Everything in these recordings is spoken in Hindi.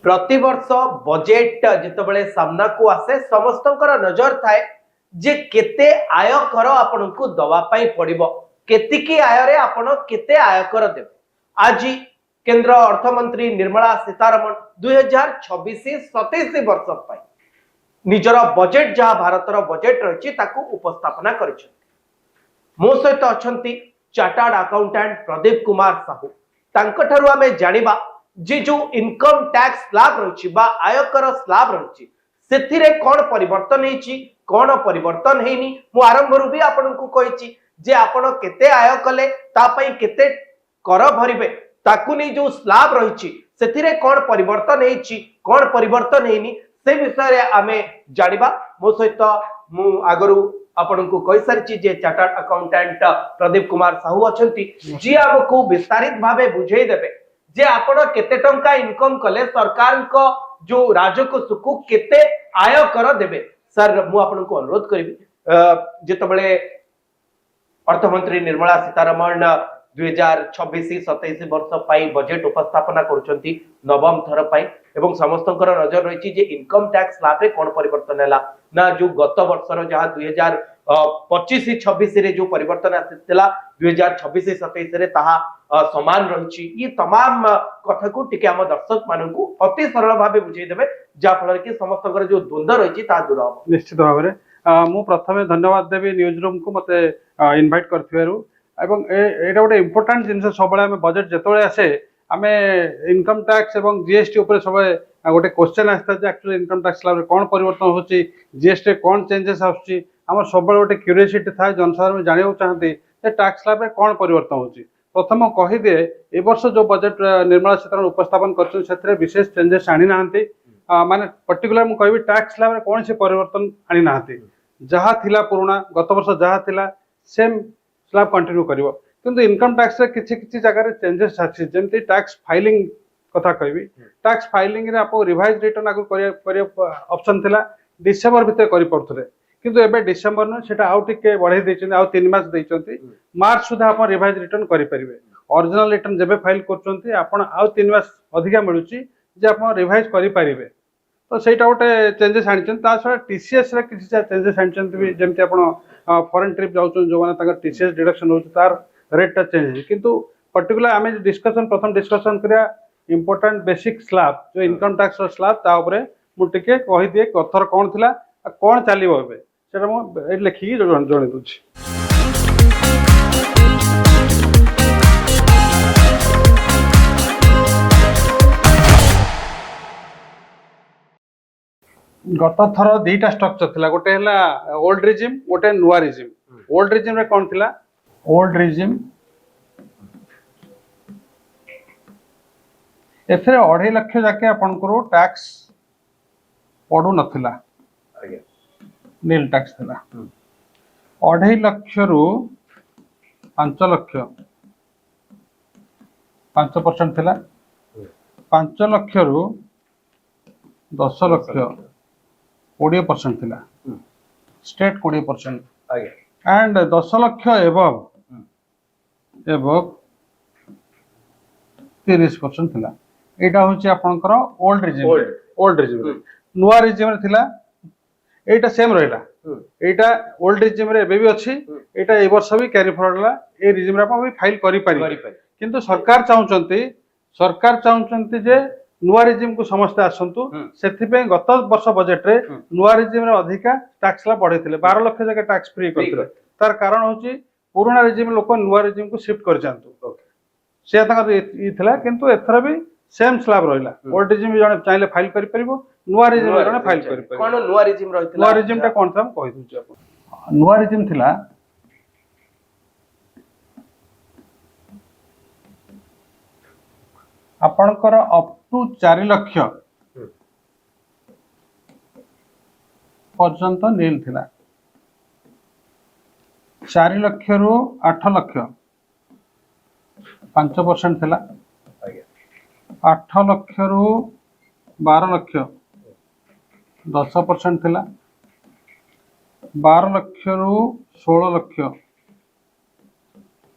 प्रतिवर्ष बजेट जितेबाला सामना को आसे समस्त नजर थाए जे केते आयकर आपण को दवापाई पड़िबो केतिकी आय रे आपण केते आयकर देबे। आज केंद्र अर्थमंत्री निर्मला सीतारमण 2026-27 वर्ष पाई निजर बजेट जहाँ भारतर बजेट रही उपस्थापना कर मो सहित अच्छा चार्टर्ड अकाउंटेंट प्रदीप कुमार साहू तांकठारु आमे जानिबा जे जो इनकम टैक्स स्लैब रही आयकर स्लैब रही से कौन परिवर्तन होती कौन परिवर्तन होनी मु आरंभ रू भी आपन को कही जे आपण केते आय कले तापई केते कर भरिबे ताकू नहीं जो स्लैब रही से कौन परिवर्तन होती कौन परिवर्तन होनी से विषय आमे जानिबा। मो सहित मु आगरू आपन को कही सारी जे चार्टर्ड अकाउंटेंट प्रदीप कुमार साहू अच्छा जी आमको विस्तारित भावे बुझे देबे जे आपण केते टंका इनकम कले सरकार को जो राजकोष को केते आय कर देबे। सर मु आपन को अनुरोध करिबी जेतबेले अर्थमंत्री निर्मला सीतारमण 2026-27 वर्ष पाई बजेट उपस्थापना करुछंती नवम थर पाई एवं समस्तंकर नजर रही जे इनकम टैक्स स्लैब रे कोन परिवर्तन हैला ना जो गत वर्षर जहां 2025-26 रे जो परिवर्तन आसितला 2026-27 रे ताहा समान रही ये तमाम कथा को टिके हम दर्शक मानन को अति सरल भाबे बुझाई देबे जा फल कि समस्तंकर जो द्वंद्व रही ता दूर हो। निश्चित भाव में मु प्रथमे धन्यवाद देवी न्यूज रूम को मते इनवाइट करथिबारु एवं एटा गोटे इम्पोर्टाट जिनस सब बजेट जिते आसे आम इनकम टैक्स एवं जीएसटी उपर सब गोटे क्वेश्चन आसता एक्चुअली इनकम टैक्स स्लैब कौन परिवर्तन होची जीएसटी कौन चेंजेस आसुची आम सब गोटे क्यूरियोसिटी था जनसाधारण जानवा चाहती टैक्स स्लैब रे कौन परिवर्तन होची। प्रथम कहीदे ए वर्ष जो बजेट निर्मला सीतारमण उपस्थापन कर विशेष चेंजेस आनी ना माने पर्टिकुलर मु कहबी टैक्स स्लैब रे कौन से परिवर्तन आनी ना जहाँ थिला पुराना गत वर्ष जहाँ थिला सेम स्लैब कंटिन्यू करिवो किंतु इनकम टैक्स रे किछि किछि जगह चेंजेस आछि जेमति टैक्स फाइलिंग कथा कहबी टैक्स फाइलिंग रे आपो रिवाइज रिटर्न आगु करिया ऑप्शन थिला डिसेंबर भीतर करि पड़थले किंतु एबे डिसेंबर न सेटा आउ टिके बढ़ाई दैछन आउ 3 मास दैछन्ती मार्च सुधा आपन रिवाइज रिटर्न करि परिबे ओरिजिनल रिटर्न जेबे फाइल करछन्ती आपन आउ 3 मास अधिका मिलुची जे आपन रिवाइज करि परिबे तो सेटा गोटे चेंजेस आनिछन ता छडा टीसीएस रे किछि चेंजेस आनिछन जेमति आपन फॉरेन ट्रिप जाउछन जो माने ताका टीसीएस डिडक्शन होछ तार रेट टा चेंज किंतु पर्टिकुलर आमे डिस्कशन प्रथम डिस्कशन करिया इंपोर्टेंट बेसिक स्लैब जो इनकम टैक्स रो स्लैब ता ऊपर मु टिके कहि दिए कथर कोन थिला कोन चलिबो एबे सेटा मु ए लिखि जणे दुछि। गत थर दुईटा स्ट्रक्चर थिला गोटे हला ओल्ड रिजिम गोटे नुआ रिजिम ओल्ड रिजिम रे कोन थिला ओल्ड रिजिम एथरे 2.5 लाख जाके आपन को टैक्स पडू नथिला नील टैक्स थिला 2.5 लाख रु 5 लाख 5% थिला 5 लाख रु 10 लाख 20% थिला स्टेट 20% एंड 10 लाख एबव 30% थिला एटा होची आपनकर ओल्ड रिजिम नुआ रिजिम रे थिला एटा सेम रहला एटा ओल्ड रिजिम रे एबे भी अछि एटा ए वर्ष भी कैरी फॉरवर्ड ला ए रिजिम रे आपण भी फाइल करि पारि किंतु सरकार चाहुचंती जे नुआ रिजिम को समस्त आसंतु सेथिपे गत वर्ष बजेट रे नुआ रिजिम रे अधिका टैक्स ला बढ़े थिले 12 लाख जगह टैक्स फ्री करथिले तार कारण होची पुराना रिजिम लोक नुआ रिजिम को शिफ्ट कर जानतु से तक ई थिला किंतु एथरा भी सेम स्लैब रहिला ओल्ड रिजिम जने चाहिले फाइल करि परिबो नुआ रिजिम जने फाइल करि परिबो कोन नुआ रिजिम रहितला नुआ रिजिम ता कोन हम कहि दुची अपन नुआ रिजिम थिला आपनकर अप टू 4 लाख पर्यंत नील थिला 4 लाख रु 8 लाख 5% थिला 8 लाख रु 12 लाख 10% थिला 12 लाख रु 16 लाख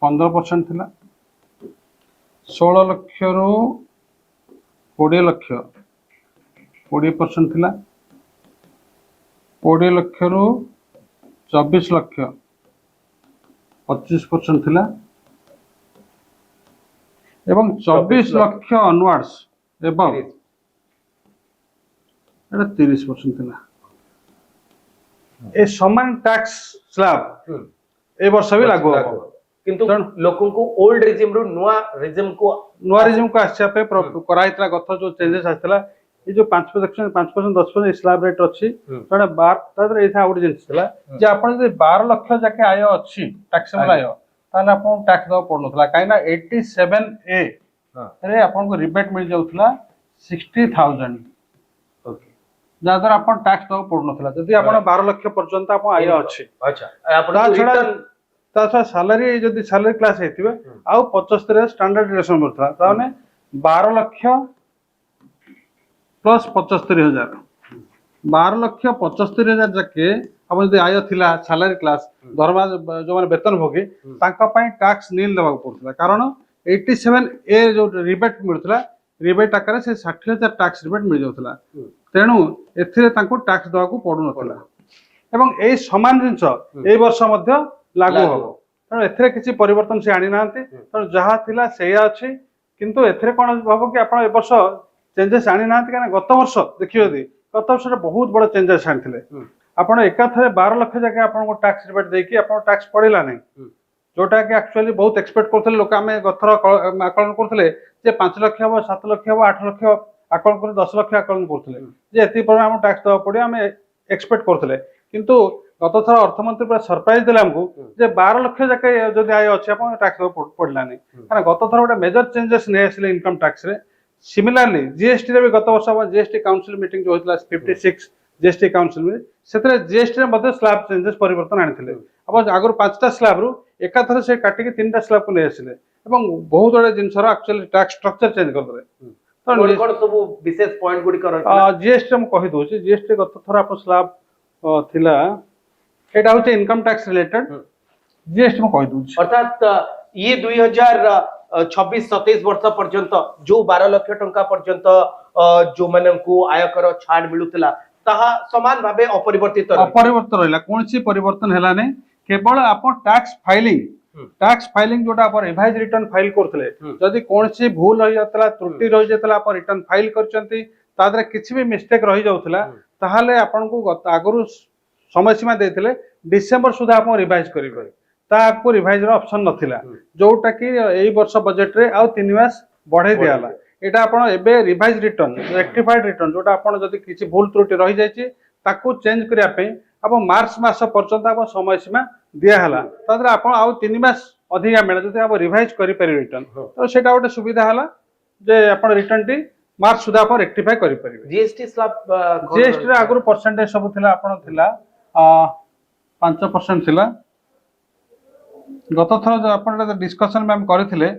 15% थिला 16 लाख रु 20 लक्ष 20% थिला 20 लक्ष रु 24 लक्ष 25% थिला एवं 24 लक्ष ऑनवर्ड्स एवं एटा 30% थिला ए समान टैक्स स्लैब ए वर्ष भी लागू हो किंतु लोकों को ओल्ड रेजिम रु नुआ रेजिम को आछा पे कराइतला गथ जो चेंजेस आछला ये जो 5% 10% स्लैब रेट अछि तणे 12 तादर एथा आउट जिंस छला जे आपण जे 12 लाख जाके आय अछि टैक्सेबल आय ताले आपण टैक्स दो पड़नथला काइना 87A रे आपण को रिबेट मिल जाउथला 60000 ओके जादर आपण टैक्स दो पड़नथला जदी आपण 12 लाख पर्यंत आपण आय अछि अच्छा आपण रिटर्न ता सैलरी जदी सैलरी क्लास हेतिबे आउ 75 स्टैंडर्ड डिडक्शन करथला ताने 12 लाख प्लस 75000 12 लाख 75000 जाके अब जदी आय थिला सैलरी क्लास दरमा जो माने वेतन भोगी तांका पई टैक्स नील देबा पड़थला कारण 87A जो रिबेट मिलथला रिबेट आकार से 60000 टैक्स रिबेट मिल जाउथला तेनु एथिरे तांको टैक्स देबा को पडु नथला एवं ए समान जिंस ए वर्ष मध्ये लागू हो तेणु एथिरे किसी परिवर्तन से आनी नांती तेणु जहा थिला सेया अछि किंतु एथिरे कोन भाबो कि आपण ए वर्ष चेंजेस आनी नांती काना गत वर्ष देखियो यदि गत वर्ष बहुत बड़ चेंजेस आनथिले आपण एका थरे 12 लाख जाके आपण को टैक्स रिबेट देकी आपण टैक्स पड़िला नै जोटा कि एक्चुअली बहुत एक्सपेक्ट करथले लोक आमे गथर आकलन करथले जे 5 लाख हबो 7 लाख हबो 8 लाख आकलन कर 10 लाख आकलन करथले जे एति पर हम टैक्स दवा पड़े आमे एक्सपेक्ट करथले किंतु गत थर अर्थमंत्री पूरा सरप्राइज देला हमको जे 12 लाख जाके जदी आय अछि आपण टैक्स दवा पड़ला नै काना गत थर गोटे मेजर चेंजेस नै आसले इनकम टैक्स रे सिमिलरली जीएसटी रे भी गत वर्ष जीएसटी काउंसिल मीटिंग जो होतला 56 जीएसटी काउंसिल में सेतरे जीएसटी रे मध्ये स्लैब चेंजेस परिवर्तन आनिथिले अब आगर 5टा स्लैब रु एका थर से काटी के 3टा स्लैब को नै आसिले एवं बहुत बड़े जिंसर एक्चुअली टैक्स स्ट्रक्चर चेंज कर दे कोन सब विशेष पॉइंट गुडी कर जीएसटी हम कहि दोछि जीएसटी गत थर आप स्लैब थिला एटा होचे इनकम टैक्स रिलेटेड जीएसटी में कहि दोछि अर्थात ये 2026-27 वर्ष पर्यंत जो 12 लाख टंका पर्यंत जो माने को आयकर छाड़ मिलुतला ताहा समान भाबे अपरिवर्तित रहिला कोनसी परिवर्तन हैला नै केवल आपण टैक्स फाइलिंग जोटा आपण रिवाइज रिटर्न फाइल करथले जदी कोनसी भूल होई जातला त्रुटि रहि जातला आपण रिटर्न फाइल करचंती तादरे किछि भी मिस्टेक रहि जाउतला ताहाले आपण को आगरु समय सीमा देथिले डिसेंबर सुधा आपण रिवाइज करिबे ताको रिवाइज रो ऑप्शन नथिला जोटा कि एई वर्ष बजेट रे आ 3 मास बढ़ाई दियाला एटा आपण एबे रिवाइज रिटर्न रेक्टिफाइड रिटर्न जोटा आपण जदी किछि भूल त्रुटि रहि जायछि ताको चेंज करिया पे अब मार्च मास पर्यंत अब समय सीमा दिया हला तादरे आपण आ 3 मास अधिका मेला जदी अब रिवाइज करि परिबे रिटर्न तो सेटा गोटे सुविधा हला जे आपण रिटर्न टी मार्च सुधा आपण रेक्टिफाई करि परिबे जीएसटी स्लैब जीएसटी रे आगु परसेंटेज सब थिला आपण थिला 5% थिला गत थर जो आपण डिस्कशन में हम करथिले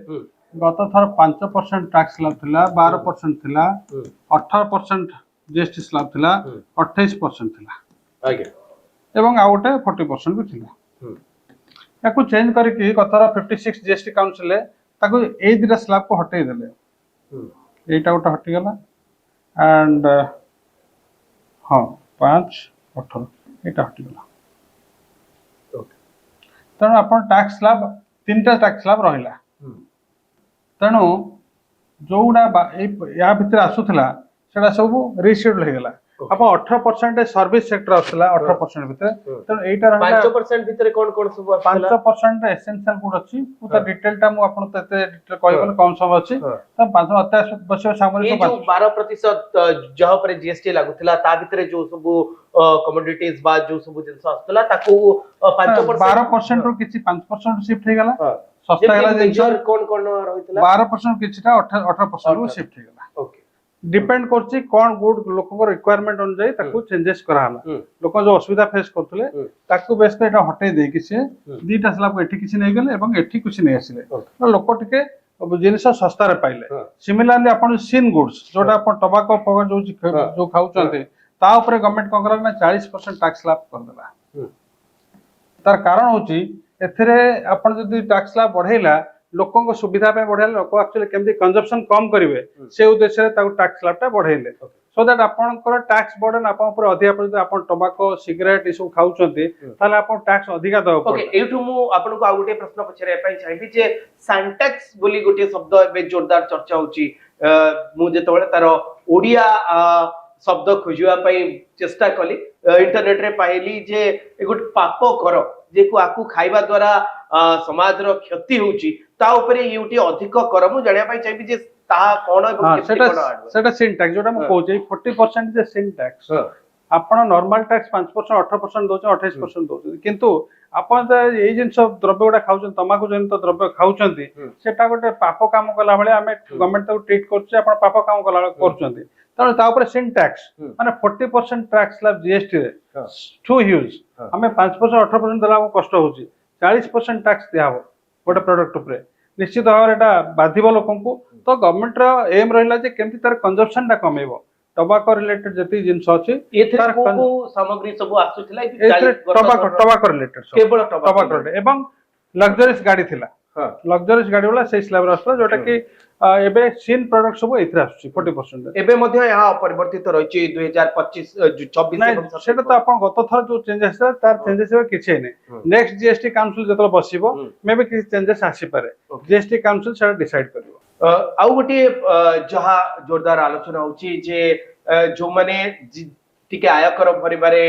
गत थर 5% टैक्स स्लैब थिला 12% थिला 18% जीएसटी स्लैब थिला 28% थिला आगे एवं आ गोटे 40% भी थिला याकू चेंज करके गत थर 56 जीएसटी काउंसिल ताको ए दिरा स्लैब को हटै देले एटा गोटे हटि गला एंड हां 5 18 एटा हटि गला तेणु आपण टैक्स स्लैब 3टा टैक्स स्लैब रहिला तेणु जोडा या भितर आसुथला सेडा सब रीशेड्यूल हे गेला आप 18% सर्विस सेक्टर आसला 18% भितर तेणु एटा रहला 5% भितर कोन सब 5% एसेंशियल गुड अछि पुता डिटेल टा मु आपण तते डिटेल कहबल कम सब अछि त 5 अत्यावश्यक सामग्री ये जो 12% जहा पर जीएसटी लागुथला ता भितर जो सब कमोडिटीज बा जो सब जिंस आसला ताको 5% 12% रो किछि 5% शिफ्ट हे गेला सस्ता गेला मेजर कोन रहितला 12% किछिटा 18% रो शिफ्ट हे गेला ओके डिपेंड करछि कोन गुड लोक को रिक्वायरमेंट अनुसार ताको चेंजेस कराला लोक जो असुविधा फेस करथले ताको बेस पे एटा हटै दे कि से दीटा स्लैब को एठी किछि नै गेले एवं एठी कुछ नै आसिले तो लोक टिके जिनिस सस्ता रे पाइले सिमिलरली आपण सीन गुड्स जोटा आपण टबाको पगर जो खाउचंते ता ऊपर गवर्नमेंट को करला 40% टैक्स स्लैब कर देला तार कारण होची एथिरे आपण जदी टैक्स स्लैब बढ़ेला लोकों सुविधा पे बढ़ाइले लोक एक्चुअली केमती कंजप्शन कम करेंगे से उद्देश्य रे ताको टैक्स स्लैब टा बढ़ाइले सो दैट आपनकर टैक्स बर्डन आपन ऊपर अधिका पड़े आपन टोबाको सिगरेट ई सब खाउचंती ताले आपन टैक्स अधिका दव ओके पड़े एठु मु आपनको आ गोटे प्रश्न पछरे पई चाहिबी जे सैंटैक्स बोली गोटे शब्द एबे जोरदार चर्चा होची मु जेतबेले तार ओडिया शब्द खोजिवा पई चेष्टा कली इंटरनेट रे पाइली जे ए गोटे पाप कर जे को आकु खाइबा द्वारा समाज रो क्षति होची ता ऊपर यूटी अधिक कर मु जानिया पई चाहिबी जे ता कोन हां केते कोन सेटा सिन टैक्स जोटा म कहू छै 40% जे सिन टैक्स आपण नॉर्मल टैक्स 5% 18% दोछ 28% दोछ किंतु आपण ए जिंस द्रव्य गुडा खाउछन तमाकु जनित द्रव्य खाउछंती सेटा गोटे पाप काम कला बेले हमें गवर्नमेंट तो ट्रीट करछ आपण पाप काम कला करछंती तने ता ऊपर सिन टैक्स माने 40% टैक्स स्लैब जीएसटी रे टू ह्यूज हमें 5% 18% देला कष्ट होची 40% टैक्स दिया हो गोटे प्रोडक्ट ऊपर निश्चित भाव एटा बाधिबो लोकंकु तो गवर्नमेंट रो एम रहिला जे केमति तार कंजप्शन टा कमेबो टोबाको रिलेटेड जति जिंस अछि एथर को सामग्री सब आसुथिला टोबाको रिलेटेड केवल टोबाको रिलेटेड एवं लग्जरियस गाड़ी थिला लग्जरियस गाड़ी वाला से स्लैब रास्ता जोटा कि एबे सीन प्रोडक्ट सब एथरा आसुची 40% एबे मध्ये यहाँ परिवर्तित रहिछि 2025 24 नहीं सेटा तो आपण गत थर जो चेंजेस तार चेंजेस किछि नै नेक्स्ट जीएसटी काउंसिल जतल बसिबो मे बे किछि चेंजेस आसी पारे जीएसटी काउंसिल सेटा डिसाइड करिवो आउ गोटे जहा जोरदार आलोचना होछि जे जो माने टिके आयकर भरिबारे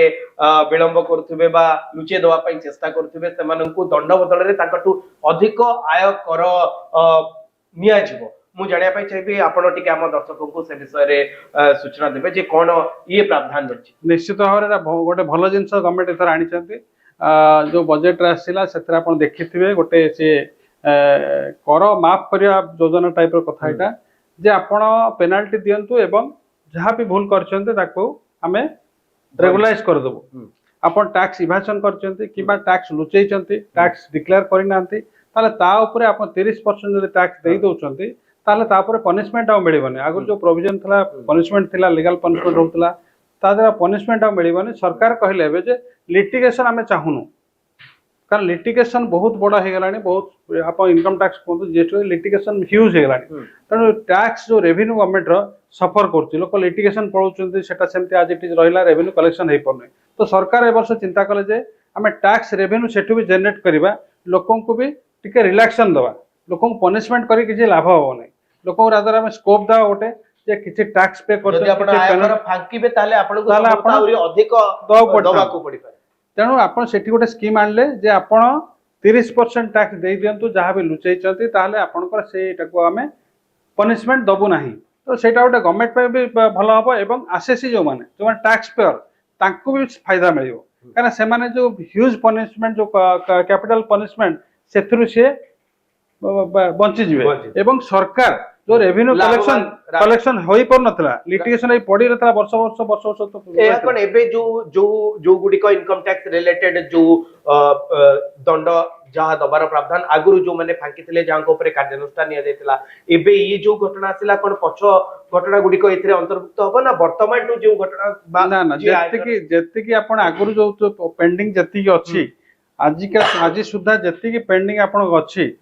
विलंब करथुबे बा लुचे दवा पई चेष्टा करथुबे सेमानंकु दंड बदल रे ताकटु अधिक आयकर निया जिवो मु जानिया पई चाहिबी आपण टिके हम दर्शकों को से विषय रे सूचना देबे जे कोन ये प्रावधान रछि निश्चित भाव गोटे भल जिंस गवर्नमेंट एथर आनी चंती जो बजेट रे आसीला सेथरा आपण देखिथिबे गोटे से कर माफ करिया योजना टाइप रो कथा एटा जे आपण पेनाल्टी दियंतु एवं जहां भी भूल करछन्ते ताको हमें रेगुलाइज कर देबो आपण टैक्स इवाजन करछन्ते किबा टैक्स लुचैछन्ते टैक्स डिक्लेयर करि नांती ताले ता ऊपर आपण 30% जदि टैक्स देई दोछन्ते ताले ता ऊपर पनिशमेंट आ मिलिबने आगु जो प्रोविजन थला पनिशमेंट थिला लीगल पनिशमेंट होतला ता द्वारा पनिशमेंट आ मिलिबने सरकार कहले हेबे जे लिटिगेशन हमें चाहुनु कारण लिटिगेशन बहुत बड़ा हे गलानी बहुत आप इनकम टैक्स को जीएसटी लिटिगेशन ह्यूज हे गलानी तेणु टैक्स जो रेवेन्यू गवर्नमेंट रो सफर करछि लोक लिटिगेशन पळौचंती सेटा सेमति आज इट इज रहिला रेवेन्यू कलेक्शन हे पने तो सरकार ए वर्ष चिंता कले जे हमें टैक्स रेवेन्यू सेठु भी जनरेट करबा लोकन को भी टिके रिलैक्सन दवा लोकन को पनिशमेंट करी किछि लाभ हो नै लोकन रादर हमें स्कोप दा ओटे जे किछि टैक्स पे करते यदि आपण आयकर फांकीबे ताले आपण को अधिक दवा को पड़ी पारे तेणु आपण सेठी गोटे स्कीम आनले जे आपण 30% टैक्स दे दियंतु जहां भी लुचैचंती ताले आपनकर सेटा को हमें पनिशमेंट दबु नाही तो सेटा गोटे गवर्नमेंट पे भी भलो हबो एवं आसेसी जो माने टैक्स पेयर तांको भी फायदा मिलियो काना से माने जो ह्यूज पनिशमेंट जो कैपिटल पनिशमेंट सेथरु से बंची जिवे एवं सरकार जो रेवेन्यू कलेक्शन होई पर नथला लिटिगेशन पड़ी रहता वर्ष तो ए कोन एबे जो गुडी को इनकम टैक्स रिलेटेड जो दंड जहा दबार प्रावधान आगुरु जो माने फांकी थिले जहां को ऊपर कार्यानुष्ठान निया जायतिला एबे ये जो घटना आसिला कोन पछ घटना गुडी को एथिरे अंतर्भुक्त होबो ना वर्तमान तो जो घटना ना ना जेति की आपण आगुरु जो पेंडिंग जेति की अछि आज सुधा जेति की पेंडिंग आपण अछि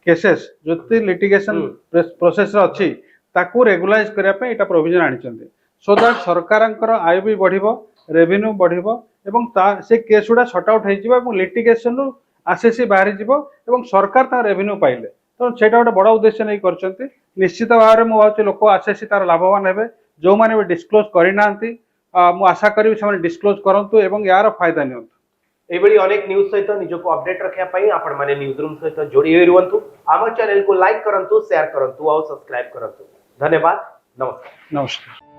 केसेस जोति लिटिगेशन प्रोसेस अछि ताकू रेगुलाइज करिया पे एटा प्रोविजन आनी चंदे सो दैट सरकारंकर आय भी बढ़िबो रेवेन्यू बढ़िबो एवं से केस गुडा शॉर्ट आउट हे जिवो एवं लिटिगेशन नु आसेसी बाहरी जिवो एवं सरकार ता रेवेन्यू पाइले तो सेटा गोटे बड़ा उद्देश्य नै करचंती निश्चित भाव मु भावछि लोक आसेसी तार लाभवान हेबे जो माने भी डिस्क्लोज करि नांती मु आशा करिवि से माने डिस्क्लोज करंतु एवं यार फायदा नियंतु एबडी अनेक न्यूज सहित निजको अपडेट रखिया पई आपण माने न्यूज रूम सहित जोड़ी होई रुवंतु आम चैनल को लाइक करंतु शेयर करंतु और सब्सक्राइब करंतु धन्यवाद नमस्कार।